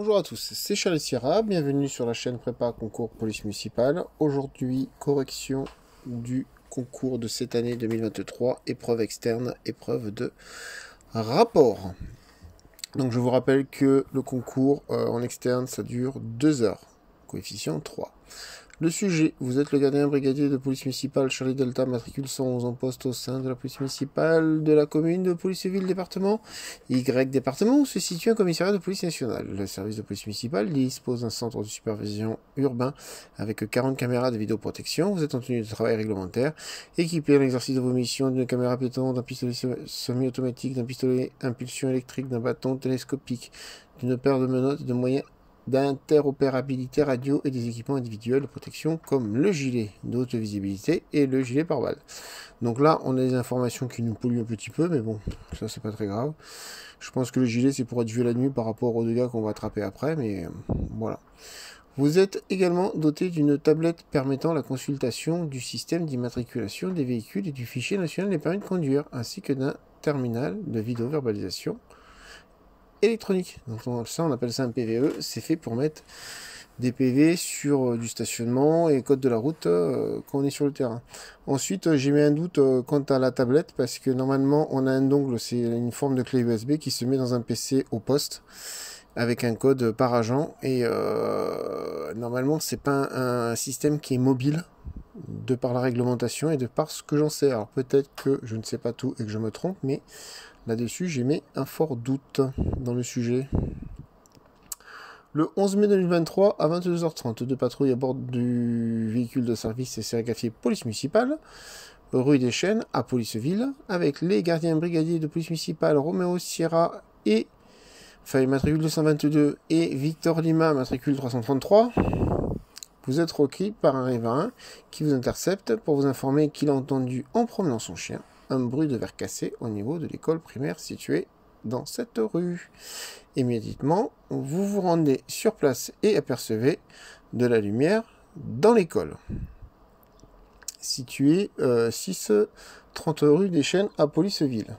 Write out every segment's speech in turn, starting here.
Bonjour à tous, c'est Charles Sierra, bienvenue sur la chaîne Prépa Concours Police Municipale. Aujourd'hui, correction du concours de cette année 2023, épreuve externe, épreuve de rapport. Donc je vous rappelle que le concours en externe, ça dure 2 heures, coefficient 3. Le sujet, vous êtes le gardien brigadier de police municipale Charlie Delta, matricule 111 en poste au sein de la police municipale de la commune de police ville département Y département où se situe un commissariat de police nationale. Le service de police municipale dispose d'un centre de supervision urbain avec 40 caméras de vidéoprotection. Vous êtes en tenue de travail réglementaire, équipé à l'exercice de vos missions d'une caméra piéton, d'un pistolet semi-automatique, d'un pistolet impulsion électrique, d'un bâton télescopique, d'une paire de menottes, de moyens d'interopérabilité radio et des équipements individuels de protection comme le gilet de haute visibilité et le gilet pare-balles. Donc là, on a des informations qui nous polluent un petit peu, mais bon, ça c'est pas très grave. Je pense que le gilet c'est pour être vu la nuit par rapport aux dégâts qu'on va attraper après, mais voilà. Vous êtes également doté d'une tablette permettant la consultation du système d'immatriculation des véhicules et du fichier national des permis de conduire, ainsi que d'un terminal de vidéo-verbalisation électronique. Donc ça, on appelle ça un PVE. C'est fait pour mettre des PV sur du stationnement et code de la route quand on est sur le terrain. Ensuite, j'ai mis un doute quant à la tablette parce que normalement, on a un dongle, c'est une forme de clé USB qui se met dans un PC au poste avec un code par agent et normalement, c'est pas un système qui est mobile de par la réglementation et de par ce que j'en sais. Alors peut-être que je ne sais pas tout et que je me trompe, mais là-dessus, j'ai mis un fort doute dans le sujet. Le 11 mai 2023, à 22h30, deux patrouilles à bord du véhicule de service et sérigraphié police municipale, rue des Chênes, à Policeville, avec les gardiens brigadiers de police municipale Roméo Sierra et matricule 222 et Victor Lima, matricule 333. Vous êtes requis par un riverain qui vous intercepte pour vous informer qu'il a entendu, en promenant son chien, un bruit de verre cassé au niveau de l'école primaire située dans cette rue. Immédiatement, vous vous rendez sur place et apercevez de la lumière dans l'école, située 630 rue des Chênes à Policeville.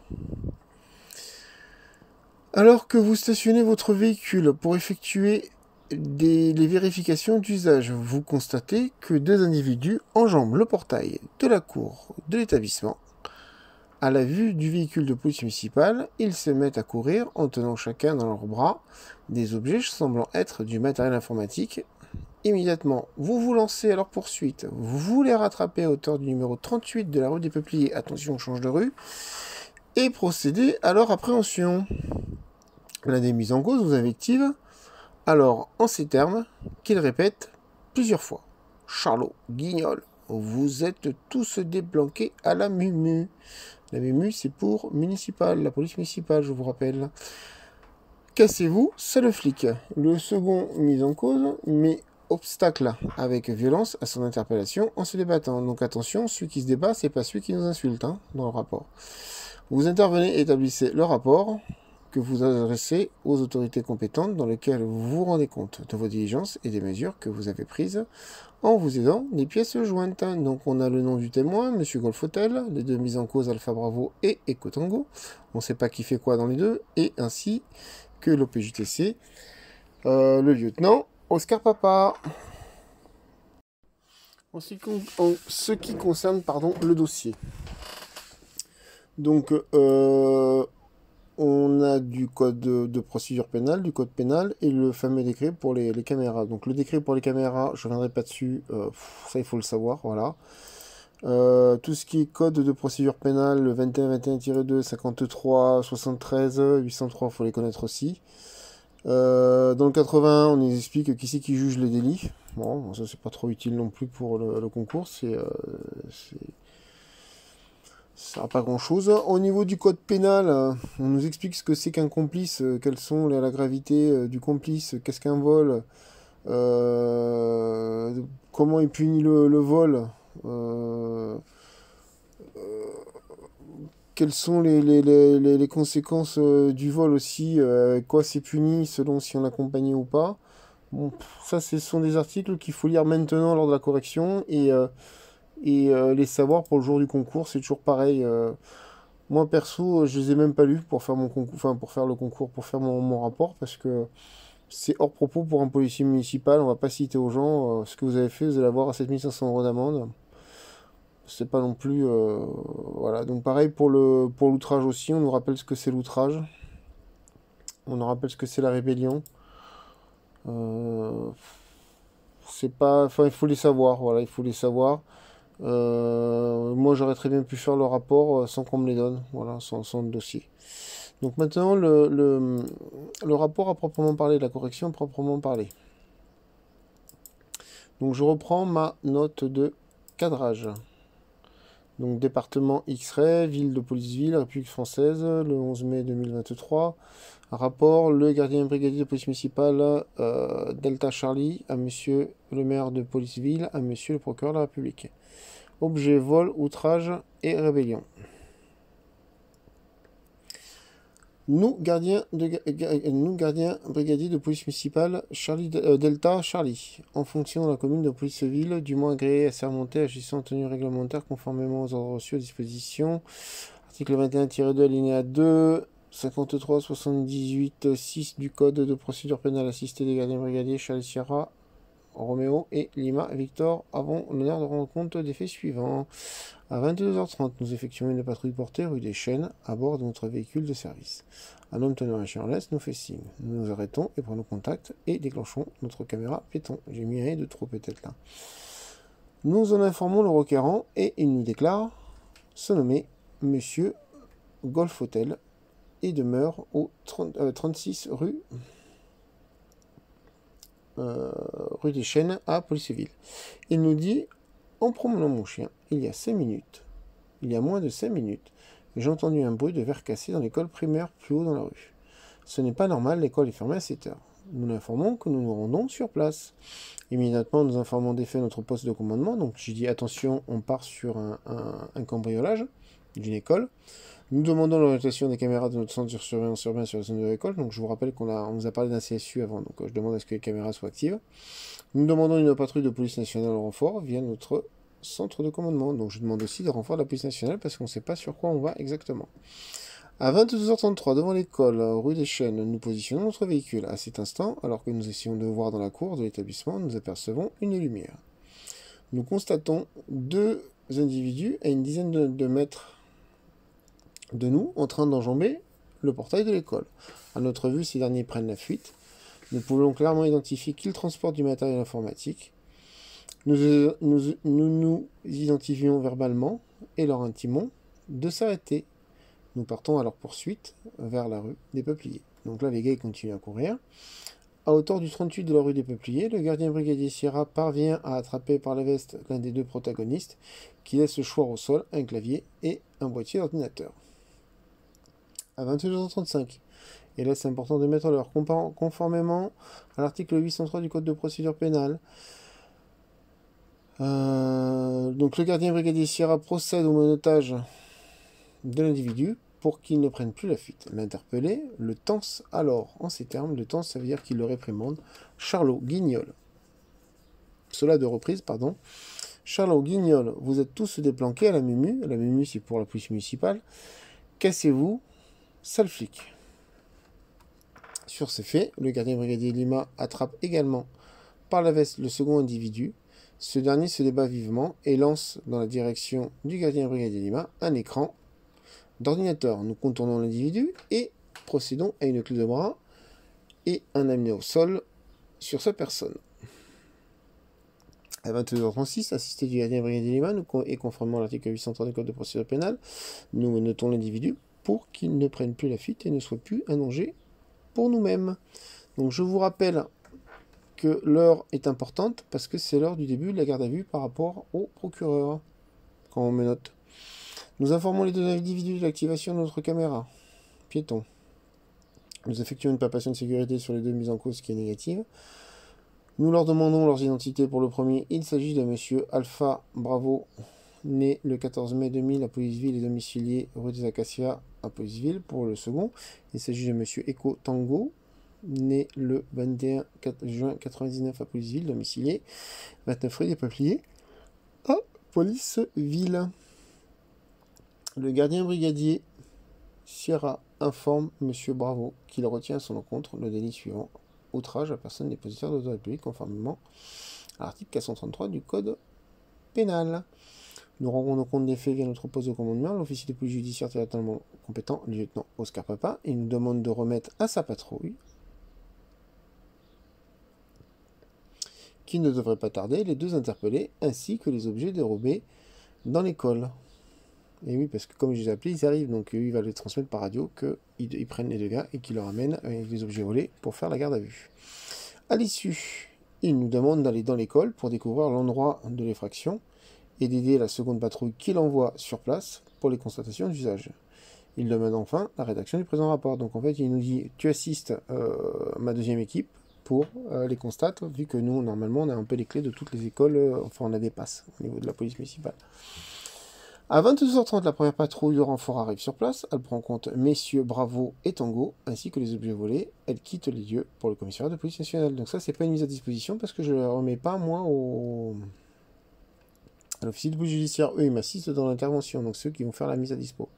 Alors que vous stationnez votre véhicule pour effectuer les vérifications d'usage, vous constatez que deux individus enjambent le portail de la cour de l'établissement. À la vue du véhicule de police municipale, ils se mettent à courir en tenant chacun dans leurs bras des objets semblant être du matériel informatique. Immédiatement, vous vous lancez à leur poursuite, vous les rattrapez à hauteur du numéro 38 de la rue des Peupliers, attention, on change de rue, et procédez à leur appréhension. L'un des mis en cause vous invective, alors en ces termes, qu'il répète plusieurs fois. Charlot, Guignol, vous êtes tous déblanqués à la mumu. La MUMU, c'est pour municipal, la police municipale, je vous rappelle. Cassez-vous, c'est le flic. Le second mis en cause met obstacle avec violence à son interpellation en se débattant. Donc attention, celui qui se débat, c'est pas celui qui nous insulte dans le rapport. Vous intervenez et établissez le rapport que vous adressez aux autorités compétentes dans lequel vous vous rendez compte de vos diligences et des mesures que vous avez prises en vous aidant des pièces jointes. Donc on a le nom du témoin, Monsieur Golf Hotel, les deux mises en cause Alpha Bravo et Eco Tango. On ne sait pas qui fait quoi dans les deux, et ainsi que l'OPJTC, le lieutenant Oscar Papa. En ce qui concerne le dossier. Donc on a du code de procédure pénale, du code pénal et le fameux décret pour les caméras. Donc le décret pour les caméras, je ne reviendrai pas dessus, ça il faut le savoir, voilà. Tout ce qui est code de procédure pénale, le 21-21-2, 53, 73, 803, il faut les connaître aussi. Dans le 80, on nous explique qui c'est qui juge les délits. Bon, ça c'est pas trop utile non plus pour le concours, ça n'a pas grand chose. Au niveau du code pénal, on nous explique ce que c'est qu'un complice, quelles sont la gravité du complice, qu'est-ce qu'un vol, comment est puni le vol, quelles sont les conséquences du vol aussi, quoi c'est puni selon si on accompagne ou pas. Bon, ça ce sont des articles qu'il faut lire maintenant lors de la correction et les savoir pour le jour du concours, c'est toujours pareil. Moi perso, je les ai même pas lus pour faire mon concours, pour faire le concours, pour faire mon rapport, parce que C'est hors propos pour un policier municipal. On va pas citer aux gens ce que vous avez fait. Vous allez avoir 7500 € d'amende. C'est pas non plus... voilà. Donc pareil pour l'outrage aussi. On nous rappelle ce que c'est l'outrage. On nous rappelle ce que c'est la rébellion. C'est pas... Enfin, il faut les savoir. Voilà, il faut les savoir. Moi, j'aurais très bien pu faire le rapport sans qu'on me les donne. Voilà, sans le dossier. Donc maintenant, le rapport à proprement parler, la correction à proprement parler. Donc je reprends ma note de cadrage. Donc département X-Ray, ville de Policeville, République française, le 11 mai 2023. Rapport, le gardien brigadier de police municipale Delta Charlie à monsieur le maire de Policeville, à monsieur le procureur de la République. Objet, vol, outrage et rébellion. Nous, gardiens brigadiers de police municipale Delta Charlie, en fonction de la commune de Policeville, du moins agréé, assermenté, agissant en tenue réglementaire conformément aux ordres reçus aux dispositions. Article 21-2, alinéa 2, 53, 78, 6 du Code de procédure pénale assisté des gardiens brigadiers Charlie Sierra, Roméo et Lima Victor avons l'honneur de rendre compte des faits suivants. À 22h30, nous effectuons une patrouille portée rue des Chênes à bord de notre véhicule de service. Un homme tenant un chien en laisse nous fait signe. Nous nous arrêtons et prenons contact et déclenchons notre caméra piéton. J'ai mis un de trop peut-être là. Nous en informons le requérant et il nous déclare se nommer Monsieur Golf Hotel et demeure au 36 rue des Chênes à Policeville. Il nous dit, en promenant mon chien, il y a 5 minutes, il y a moins de 5 minutes, j'ai entendu un bruit de verre cassé dans l'école primaire plus haut dans la rue. Ce n'est pas normal, l'école est fermée à 7 heures. Nous l'informons que nous nous rendons sur place. Immédiatement, nous informons des faits notre poste de commandement. Donc, j'ai dit attention, on part sur un cambriolage d'une école. Nous demandons l'orientation des caméras de notre centre de surveillance urbaine sur la zone de l'école. Donc, je vous rappelle on nous a parlé d'un CSU avant. Donc, je demande à ce que les caméras soient actives. Nous demandons une patrouille de police nationale au renfort via notre centre de commandement. Donc, je demande aussi des renforts de la police nationale parce qu'on ne sait pas sur quoi on va exactement. À 22h33, devant l'école, rue des Chênes, nous positionnons notre véhicule. À cet instant, alors que nous essayons de voir dans la cour de l'établissement, nous apercevons une lumière. Nous constatons 2 individus à une dizaine de mètres de nous en train d'enjamber le portail de l'école. À notre vue, ces derniers prennent la fuite. Nous pouvons clairement identifier qu'ils transportent du matériel informatique. Nous identifions verbalement et leur intimons de s'arrêter. Nous partons à leur poursuite vers la rue des Peupliers. Donc là, les gars, ils continuent à courir. À hauteur du 38 de la rue des Peupliers, le gardien brigadier Sierra parvient à attraper par la veste l'un des 2 protagonistes, qui laisse le choix au sol, un clavier et un boîtier d'ordinateur. À 22h35, et là c'est important de mettre l'heure, conformément à l'article 803 du Code de procédure pénale, donc le gardien brigadier Sierra procède au monotage de l'individu pour qu'il ne prenne plus la fuite. L'interpellé le tense alors, en ces termes, le tense ça veut dire qu'il le réprimande. Charlot, Guignol. Cela de reprise, pardon. Charlot, Guignol, vous êtes tous déplanqués à la Mumu. La Mumu c'est pour la police municipale. Cassez-vous, sale flic. Sur ces faits, le gardien brigadier Lima attrape également par la veste le second individu. Ce dernier se débat vivement et lance dans la direction du gardien brigadier Lima un écran d'ordinateur. Nous contournons l'individu et procédons à une clé de bras et un amené au sol sur sa personne. À 22h36, assisté du gardien brigadier Lima et conformément à l'article 830 du Code de procédure pénale, nous notons l'individu pour qu'il ne prenne plus la fuite et ne soit plus un danger pour nous-mêmes. Donc je vous rappelle que l'heure est importante parce que c'est l'heure du début de la garde à vue par rapport au procureur, quand on me note. Nous informons les 2 individus de l'activation de notre caméra piéton. Nous effectuons une palpation de sécurité sur les 2 mises en cause qui est négative. Nous leur demandons leurs identités. Pour le premier, il s'agit de monsieur Alpha Bravo, né le 14 mai 2000 à Policeville et domicilié rue des Acacias à Policeville. Pour le second, il s'agit de monsieur Echo Tango, né le 21 juin 1999 à Policeville, domicilié 29 rue des Peupliers à Policeville. Le gardien brigadier Sierra informe monsieur Bravo qu'il retient à son encontre le délit suivant. outrage à personne dépositaire d'autorité publique, conformément à l'article 433 du Code pénal. Nous rendons compte des faits via notre poste de commandement. L'officier de police judiciaire territorialement compétent, le lieutenant Oscar Papa, il nous demande de remettre à sa patrouille, qui ne devrait pas tarder, les 2 interpellés, ainsi que les objets dérobés dans l'école. Et oui, parce que comme je les ai appelés, ils arrivent, donc il va les transmettre par radio qu'ils prennent les 2 gars et qu'ils leur amènent les objets volés pour faire la garde à vue. À l'issue, il nous demande d'aller dans l'école pour découvrir l'endroit de l'effraction et d'aider la seconde patrouille qu'il envoie sur place pour les constatations d'usage. Il demande enfin la rédaction du présent rapport. Donc en fait, il nous dit, tu assistes ma 2e équipe pour les constats, vu que nous, normalement, on a un peu les clés de toutes les écoles, enfin on a des passes au niveau de la police municipale. À 22h30, la première patrouille de renfort arrive sur place. Elle prend en compte messieurs Bravo et Tango, ainsi que les objets volés. Elle quitte les lieux pour le commissariat de police nationale. Donc ça, c'est pas une mise à disposition parce que je ne la remets pas, moi, à l'officier de police judiciaire. Eux, ils m'assistent dans l'intervention, donc ceux qui vont faire la mise à dispo.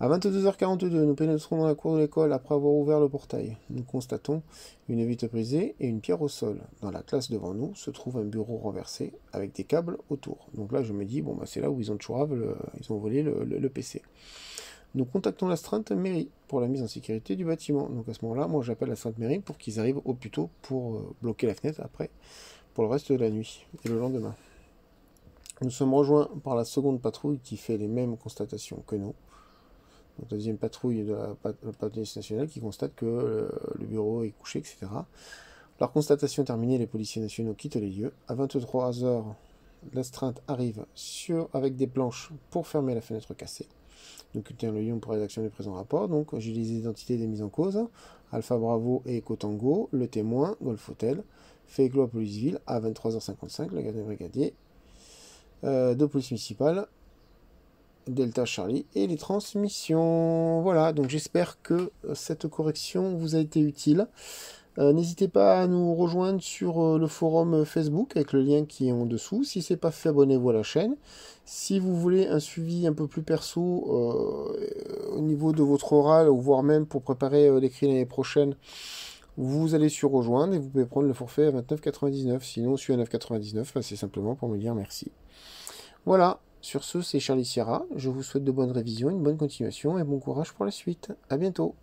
À 22h42, nous pénétrons dans la cour de l'école après avoir ouvert le portail. Nous constatons une vitre brisée et une pierre au sol. Dans la classe devant nous se trouve un bureau renversé avec des câbles autour. Donc là, je me dis, bon, bah, c'est là où ils ont ils ont volé le PC. Nous contactons l'astreinte mairie pour la mise en sécurité du bâtiment. Donc à ce moment-là, moi j'appelle l'astreinte mairie pour qu'ils arrivent au plus tôt pour bloquer la fenêtre après, pour le reste de la nuit et le lendemain. Nous sommes rejoints par la seconde patrouille qui fait les mêmes constatations que nous. Donc, la 2e patrouille de la police nationale qui constate que le bureau est couché, etc. Leur constatation terminée, les policiers nationaux quittent les lieux. À 23h, l'astreinte arrive avec des planches pour fermer la fenêtre cassée. Nous quittons le lieu pour rédaction du présent rapport. Donc j'ai les identités des mises en cause. Alpha Bravo et Eco Tango, le témoin, Golf Hotel, fait éclos à Policeville à 23h55, le gardien brigadier de police municipale, Delta Charlie et les transmissions. Voilà, donc j'espère que cette correction vous a été utile. N'hésitez pas à nous rejoindre sur le forum Facebook avec le lien qui est en dessous. Si ce n'est pas fait, abonnez-vous à la chaîne. Si vous voulez un suivi un peu plus perso au niveau de votre oral, ou voire même pour préparer l'écrit l'année prochaine, vous allez sur rejoindre et vous pouvez prendre le forfait à 29,99. Sinon, je suis à 9,99, c'est simplement pour me dire merci. Voilà. Sur ce, c'est Charlie Sierra. Je vous souhaite de bonnes révisions, une bonne continuation et bon courage pour la suite. À bientôt.